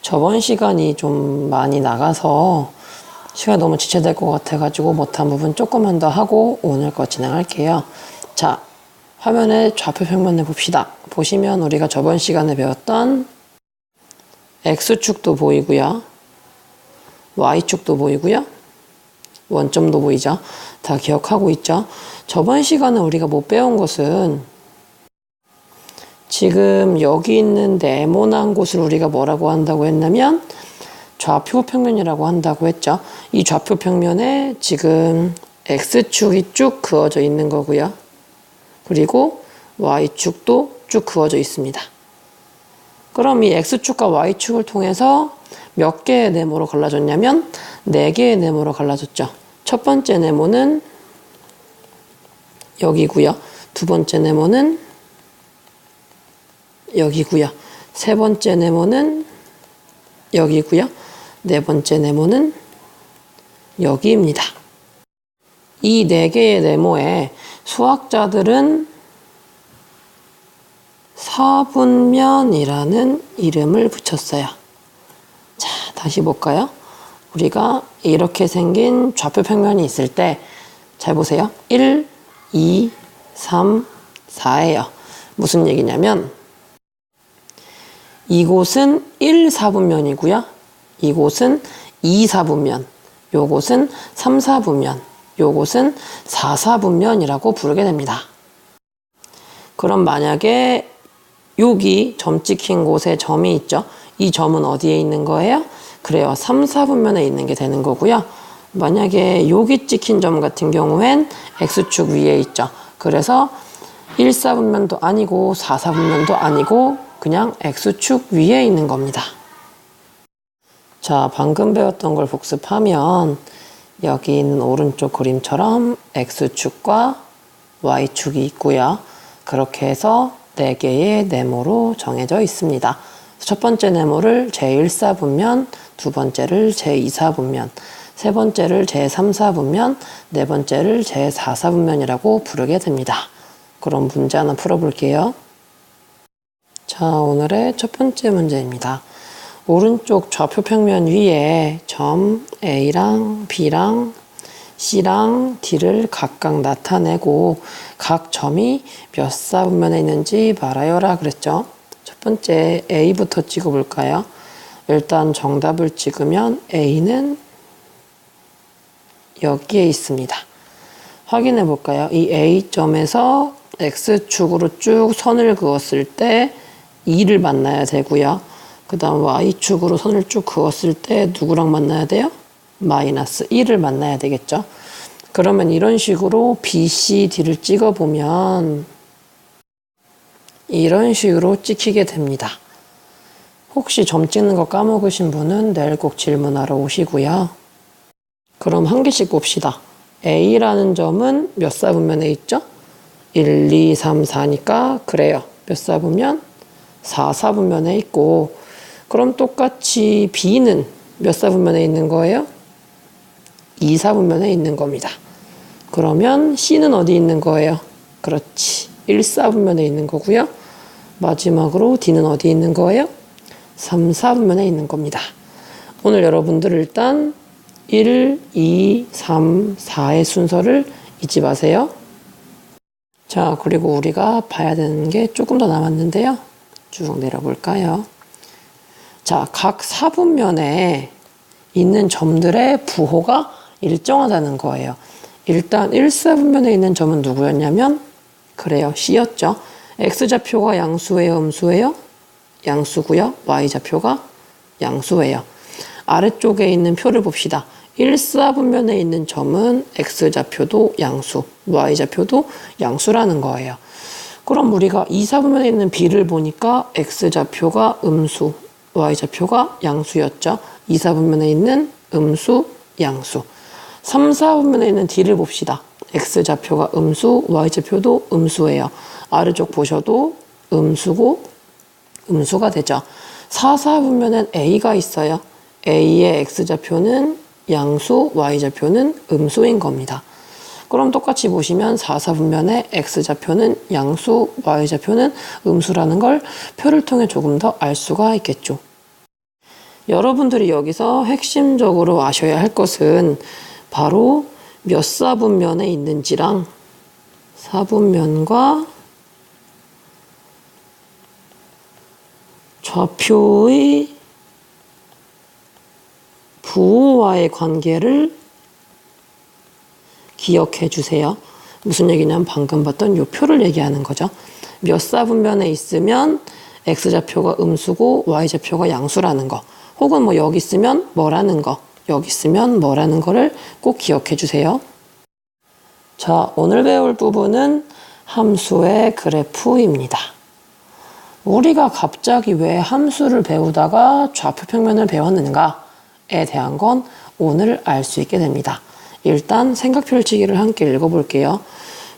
저번 시간이 좀 많이 나가서 시간이 너무 지체될 것 같아가지고 못한 부분 조금만 더 하고 오늘 거 진행할게요. 자, 화면의 좌표 평면을 봅시다. 보시면 우리가 저번 시간에 배웠던 X축도 보이고요. Y축도 보이고요. 원점도 보이죠. 다 기억하고 있죠. 저번 시간에 우리가 못 배운 것은 지금 여기 있는 네모난 곳을 우리가 뭐라고 한다고 했냐면 좌표 평면이라고 한다고 했죠. 이 좌표 평면에 지금 X축이 쭉 그어져 있는 거고요. 그리고 Y축도 쭉 그어져 있습니다. 그럼 이 X축과 Y축을 통해서 몇 개의 네모로 갈라졌냐면 4개의 네모로 갈라졌죠. 첫 번째 네모는 여기고요. 두 번째 네모는 여기고요. 세 번째 네모는 여기고요. 네 번째 네모는 여기입니다. 이 4개의 네모에 수학자들은 사분면이라는 이름을 붙였어요. 자, 다시 볼까요? 우리가 이렇게 생긴 좌표 평면이 있을 때 잘 보세요. 1, 2, 3, 4예요. 무슨 얘기냐면 이곳은 1사분면이고요. 이곳은 2사분면, 요곳은 3사분면, 요곳은 4사분면이라고 부르게 됩니다. 그럼 만약에 여기 점 찍힌 곳에 점이 있죠. 이 점은 어디에 있는 거예요? 그래요. 3사분면에 있는 게 되는 거고요. 만약에 여기 찍힌 점 같은 경우엔 X축 위에 있죠. 그래서 1사분면도 아니고 4사분면도 아니고 그냥 X축 위에 있는 겁니다. 자, 방금 배웠던 걸 복습하면 여기 있는 오른쪽 그림처럼 X축과 Y축이 있고요. 그렇게 해서 4개의 네모로 정해져 있습니다. 첫 번째 네모를 제1사분면, 두 번째를 제2사분면, 세 번째를 제3사분면, 네 번째를 제4사분면이라고 부르게 됩니다. 그럼 문제 하나 풀어볼게요. 자, 오늘의 첫 번째 문제입니다. 오른쪽 좌표 평면 위에 점 A랑 B랑 C랑 D를 각각 나타내고 각 점이 몇 사분면에 있는지 말하여라 그랬죠. 첫 번째 A부터 찍어볼까요? 일단 정답을 찍으면 A는 여기에 있습니다. 확인해 볼까요? 이 A점에서 X축으로 쭉 선을 그었을 때 2를 만나야 되고요. 그 다음 Y축으로 선을 쭉 그었을 때 누구랑 만나야 돼요? 마이너스 1을 만나야 되겠죠. 그러면 이런 식으로 B, C, D를 찍어보면 이런 식으로 찍히게 됩니다. 혹시 점 찍는 거 까먹으신 분은 내일 꼭 질문하러 오시고요. 그럼 한 개씩 봅시다. A라는 점은 몇 사분면에 있죠? 1, 2, 3, 4니까 그래요. 몇 사분면? 4사분면에 있고 그럼 똑같이 B는 몇 사분면에 있는 거예요? 2사분면에 있는 겁니다. 그러면 C는 어디 있는 거예요? 그렇지. 1사분면에 있는 거고요. 마지막으로 D는 어디 있는 거예요? 3사분면에 있는 겁니다. 오늘 여러분들 일단 1, 2, 3, 4의 순서를 잊지 마세요. 자, 그리고 우리가 봐야 되는 게 조금 더 남았는데요. 쭉 내려볼까요? 자, 각 사분면에 있는 점들의 부호가 일정하다는 거예요. 일단 1사분면에 있는 점은 누구였냐면 그래요. C였죠. X좌표가 양수예요? 음수예요? 양수고요. Y좌표가 양수예요. 아래쪽에 있는 표를 봅시다. 1사분면에 있는 점은 X좌표도 양수, Y좌표도 양수라는 거예요. 그럼 우리가 2사분면에 있는 B를 보니까 X좌표가 음수, Y좌표가 양수였죠. 2사분면에 있는 음수, 양수. 3사분면에 있는 D를 봅시다. X좌표가 음수, Y좌표도 음수예요. 아래쪽 보셔도 음수고 음수가 되죠. 4사분면엔 A가 있어요. A의 X좌표는 양수, Y좌표는 음수인 겁니다. 그럼 똑같이 보시면 4사분면의 X좌표는 양수, Y좌표는 음수라는 걸 표를 통해 조금 더 알 수가 있겠죠. 여러분들이 여기서 핵심적으로 아셔야 할 것은 바로 몇 사분면에 있는지랑 사분면과 좌표의 부호와의 관계를 기억해 주세요. 무슨 얘기냐면 방금 봤던 요 표를 얘기하는 거죠. 몇 사분면에 있으면 x좌표가 음수고 y좌표가 양수라는 거. 혹은 뭐 여기 있으면 뭐라는 거. 여기 있으면 뭐라는 거를 꼭 기억해 주세요. 자, 오늘 배울 부분은 함수의 그래프입니다. 우리가 갑자기 왜 함수를 배우다가 좌표 평면을 배웠는가에 대한 건 오늘 알 수 있게 됩니다. 일단 생각 펼치기를 함께 읽어볼게요.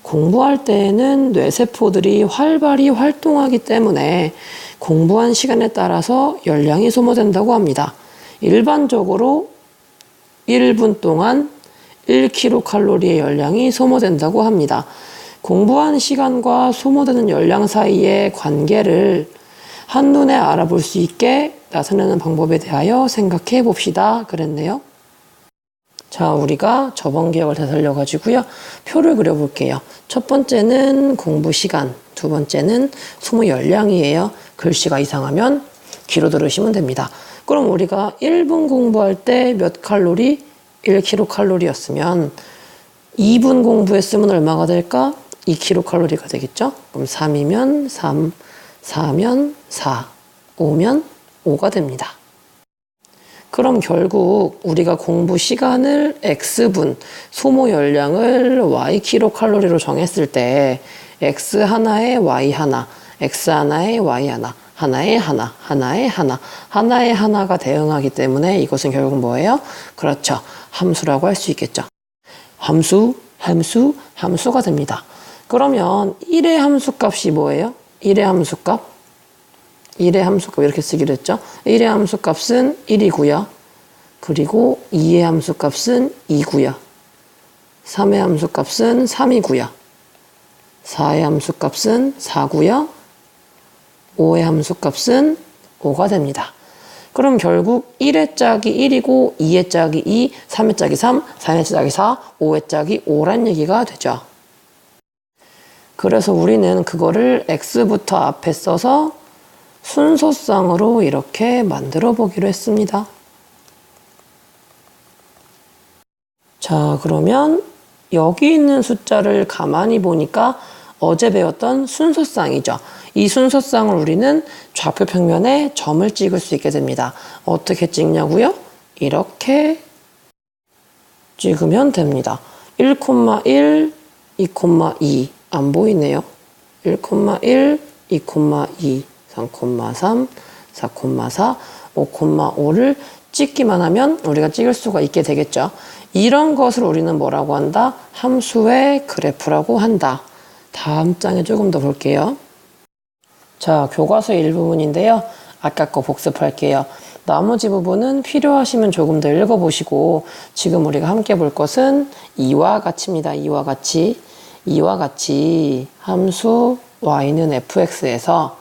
공부할 때에는 뇌세포들이 활발히 활동하기 때문에 공부한 시간에 따라서 열량이 소모된다고 합니다. 일반적으로 1분 동안 1kcal의 열량이 소모된다고 합니다. 공부한 시간과 소모되는 열량 사이의 관계를 한눈에 알아볼 수 있게 나타내는 방법에 대하여 생각해 봅시다. 그랬네요. 자, 우리가 저번 기억을 되살려가지고요. 표를 그려볼게요. 첫 번째는 공부 시간, 두 번째는 소모 열량이에요. 글씨가 이상하면 귀로 들으시면 됩니다. 그럼 우리가 1분 공부할 때 몇 칼로리? 1kcal였으면 2분 공부했으면 얼마가 될까? 2kcal가 되겠죠? 그럼 3이면 3, 4면 4, 5면 5가 됩니다. 그럼 결국 우리가 공부 시간을 x분, 소모 열량을 ykcal로 정했을 때 x 하나에 y 하나, x 하나에 y 하나, 하나에 하나, 하나에 하나, 하나에 하나가 대응하기 때문에 이것은 결국 뭐예요? 그렇죠. 함수라고 할 수 있겠죠. 함수가 됩니다. 그러면 1의 함수값이 뭐예요? 1의 함수값 이렇게 쓰기로 했죠. 1의 함수값은 1이고요. 그리고 2의 함수값은 2고요. 3의 함수값은 3이고요. 4의 함수값은 4고요. 5의 함수값은 5가 됩니다. 그럼 결국 1의 짝이 1이고 2의 짝이 2, 3의 짝이 3, 4의 짝이 4, 5의 짝이 5란 얘기가 되죠. 그래서 우리는 그거를 x부터 앞에 써서 순서상으로 이렇게 만들어 보기로 했습니다. 자, 그러면 여기 있는 숫자를 가만히 보니까 어제 배웠던 순서상이죠. 이 순서상을 우리는 좌표 평면에 점을 찍을 수 있게 됩니다. 어떻게 찍냐고요? 이렇게 찍으면 됩니다. 1,1, 2,2 안 보이네요. 1,1, 2,2, 3,3, 4,4, 5,5를 찍기만 하면 우리가 찍을 수가 있게 되겠죠. 이런 것을 우리는 뭐라고 한다? 함수의 그래프라고 한다. 다음 장에 조금 더 볼게요. 자, 교과서 일부분인데요. 아까 거 복습할게요. 나머지 부분은 필요하시면 조금 더 읽어보시고 지금 우리가 함께 볼 것은 이와 같이입니다. 이와 같이 함수 y는 fx에서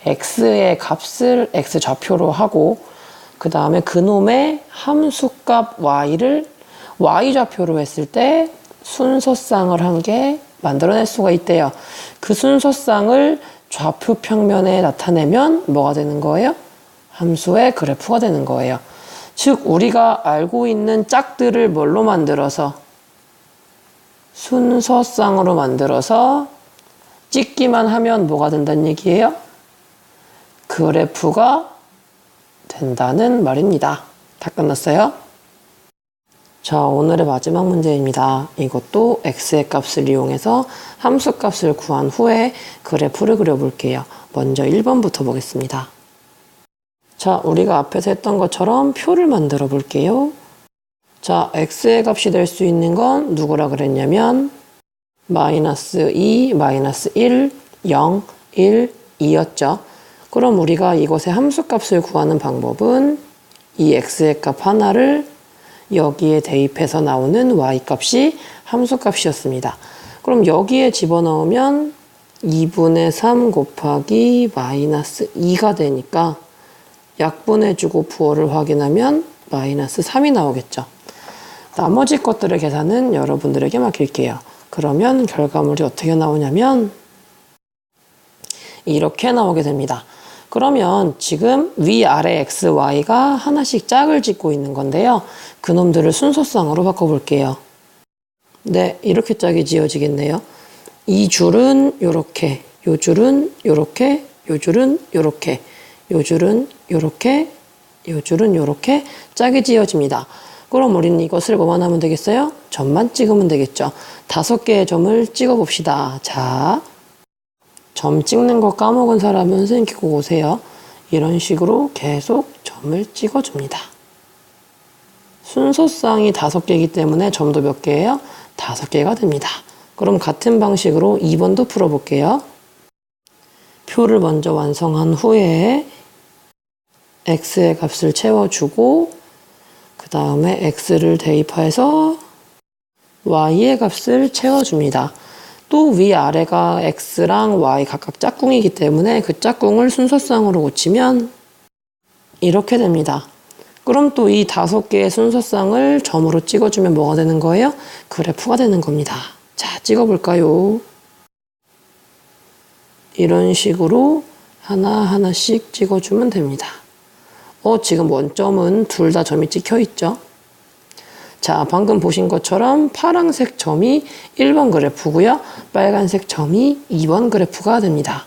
x의 값을 x좌표로 하고 그 다음에 그놈의 함수값 y를 y좌표로 했을 때 순서상을 한 개 만들어낼 수가 있대요. 그 순서상을 좌표 평면에 나타내면 뭐가 되는 거예요? 함수의 그래프가 되는 거예요. 즉 우리가 알고 있는 짝들을 뭘로 만들어서 순서상으로 만들어서 찍기만 하면 뭐가 된다는 얘기예요? 그래프가 된다는 말입니다. 다 끝났어요? 자, 오늘의 마지막 문제입니다. 이것도 x의 값을 이용해서 함수 값을 구한 후에 그래프를 그려볼게요. 먼저 1번부터 보겠습니다. 자, 우리가 앞에서 했던 것처럼 표를 만들어 볼게요. 자, x의 값이 될 수 있는 건 누구라 그랬냐면 마이너스 2, 마이너스 1, 0, 1, 2였죠. 그럼 우리가 이것의 함수 값을 구하는 방법은 이 x의 값 하나를 여기에 대입해서 나오는 y값이 함수값이었습니다. 그럼 여기에 집어넣으면 2분의 3 곱하기 마이너스 2가 되니까 약분해주고 부호를 확인하면 마이너스 3이 나오겠죠. 나머지 것들의 계산은 여러분들에게 맡길게요. 그러면 결과물이 어떻게 나오냐면 이렇게 나오게 됩니다. 그러면 지금 위아래 x, y가 하나씩 짝을 짓고 있는 건데요. 그놈들을 순서상으로 바꿔볼게요. 네, 이렇게 짝이 지어지겠네요. 이 줄은 요렇게, 요 줄은 요렇게, 요 줄은 요렇게, 요 줄은 요렇게, 요 줄은 요렇게 짝이 지어집니다. 그럼 우리는 이것을 뭐만 하면 되겠어요? 점만 찍으면 되겠죠. 5개의 점을 찍어 봅시다. 자, 점 찍는 거 까먹은 사람은 선생님 켜고 오세요. 이런 식으로 계속 점을 찍어줍니다. 순서상이 5개이기 때문에 점도 몇 개예요? 5개가 됩니다. 그럼 같은 방식으로 2번도 풀어볼게요. 표를 먼저 완성한 후에 x의 값을 채워주고 그 다음에 x를 대입해서 y의 값을 채워줍니다. 또 위아래가 x랑 y 각각 짝꿍이기 때문에 그 짝꿍을 순서상으로 고치면 이렇게 됩니다. 그럼 또 이 5개의 순서상을 점으로 찍어주면 뭐가 되는 거예요? 그래프가 되는 겁니다. 자, 찍어볼까요? 이런 식으로 하나하나씩 찍어주면 됩니다. 지금 원점은 둘 다 점이 찍혀 있죠? 자, 방금 보신 것처럼 파란색 점이 1번 그래프고요. 빨간색 점이 2번 그래프가 됩니다.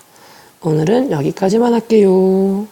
오늘은 여기까지만 할게요.